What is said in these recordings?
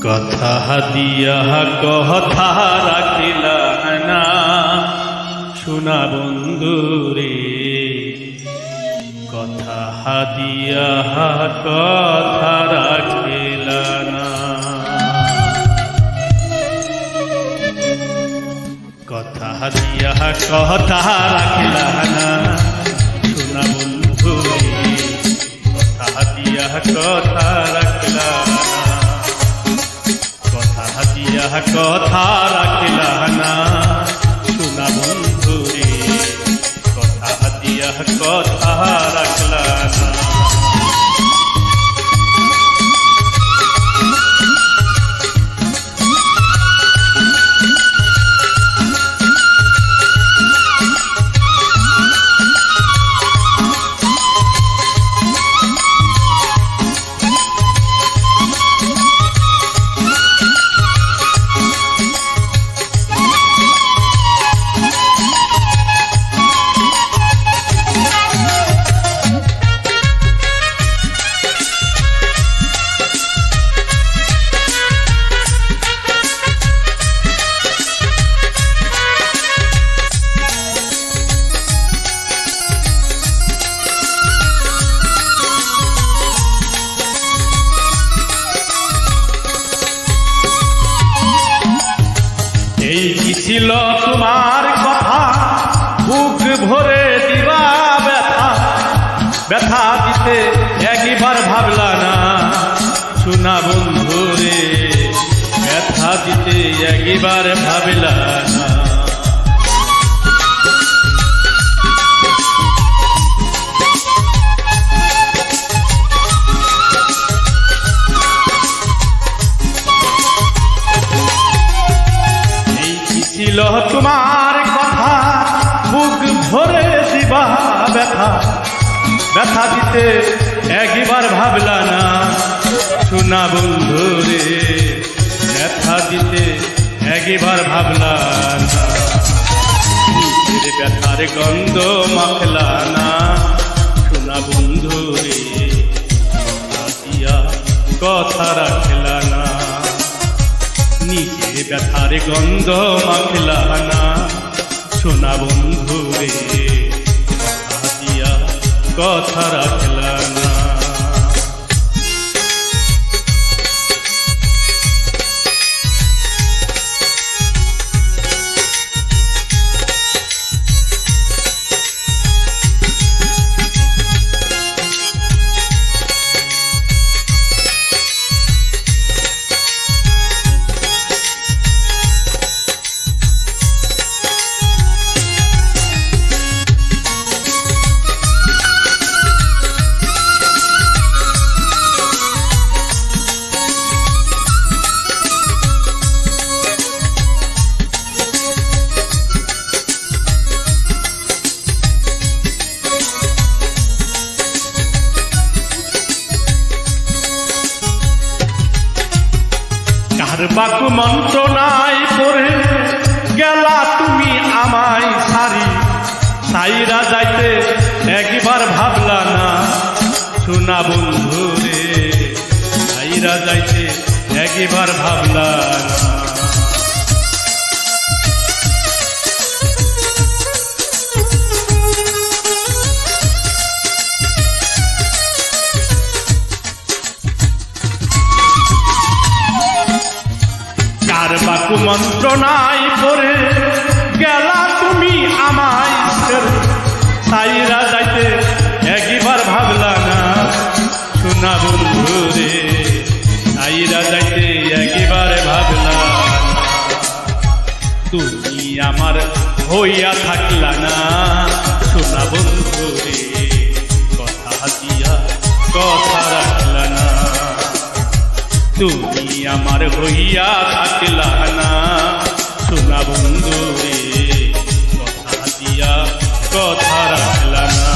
কথা দিয়া কথা রাখিলা না শোনা বন্ধু রে, কথা দিয়া কথা রাখিলা না। কথা দিয়া কথা রাখিলা না শোনা বন্ধু রে, কথা দিয়া কথা রাখিলা না। কথা দিয়া কথা রাখিলা না শোনা বন্ধু রে, কথা দিয়া কথা রাখিলা না। এই কি ছিল তোমার কথা, বুক ভরে দিবা ব্যথা, ব্যথা দিতে একবার ভাবলা না শোনা বন্ধু রে, ব্যথা দিতে একবার ভাবলা না। ছিল তোমার কথা, বুক ভরে দিবা ব্যথা, ব্যথা দিতে একবার ভাবলা না শোনা বন্ধু রে, ব্যথা দিতে একবার ভাবলা না। নিজের ব্যথার গন্ধ মাখলা না শোনা বন্ধু রে, কথা দিয়া কথা রাখলা না। নিজে ব্যথার গন্ধ মাখলা না শোনা বন্ধু রে, কথা দিয়া কথা রাখলা না। বাকু মন্ত্রণায় পড়ে গেলা তুমি আমায় সারি, সাইরা যাইতে একবার ভাবলা না শোনা বন্ধু রে, সাইরা যাইতে একবার ভাবলা না। বাকু মন্ত্রণায় পড়ে গেলা তুমি আমায় সাইরা যাইতে একবার ভাবলা না শোনা বন্ধু রে, সাইরা যাইতে একবার ভাবলা না। তুমি আমার হইয়া থাকলা না শোনা বন্ধু রে, কথা দিয়া কথা রাখলা না। তুমি আমার হইয়া থাকলা না শোনা বন্ধু রে, কথা দিয়া কথা রাখলা না।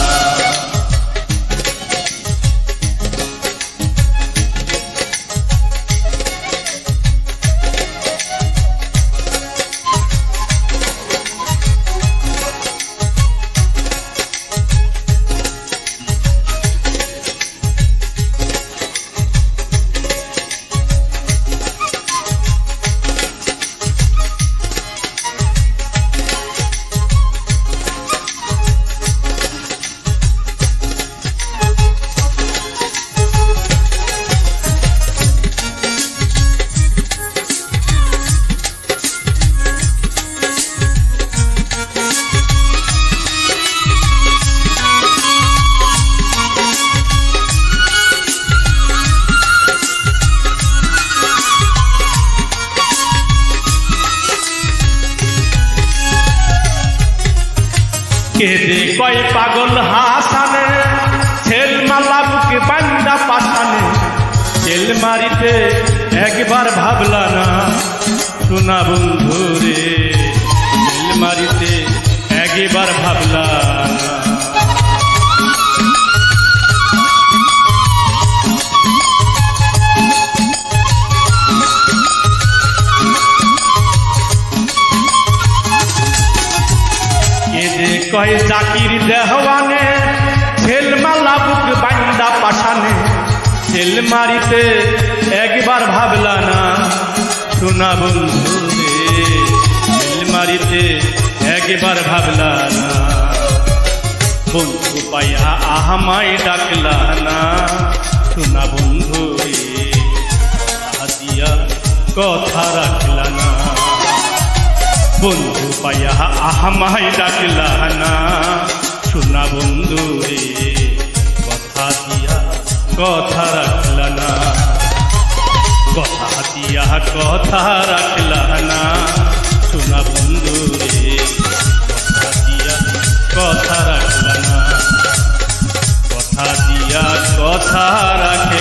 কেঁদে কয় পাগল হাসানে ছেল মালা বুকে বান্দা পাঠানে তেল মারিতে একবার ভাবলা না সোনা বন্ধু রে তেল মারিতে একবার ভাবলা না কয় জাকির দেহওয়ানে ছেল মালা বুক বান্দা পাঠানে তেল মারিতে একবার ভাবলা না সোনা বন্ধু রে তেল মারিতে একবার ভাবলা না বন্ধু পাইয়া আহমাই ডাকলা না সোনা বন্ধু রে কথা দিয়া কথা রাখলা না বন্ধু পাইয়া আহমাই ডাকলা না সোনা বন্ধু রে কথা দিয়া কথা রাখলা না কথা দিয়া কথা রাখলা না সোনা বন্ধু রে কথা দিয়া কথা রাখলা না কথা দিয়া কথা রাখ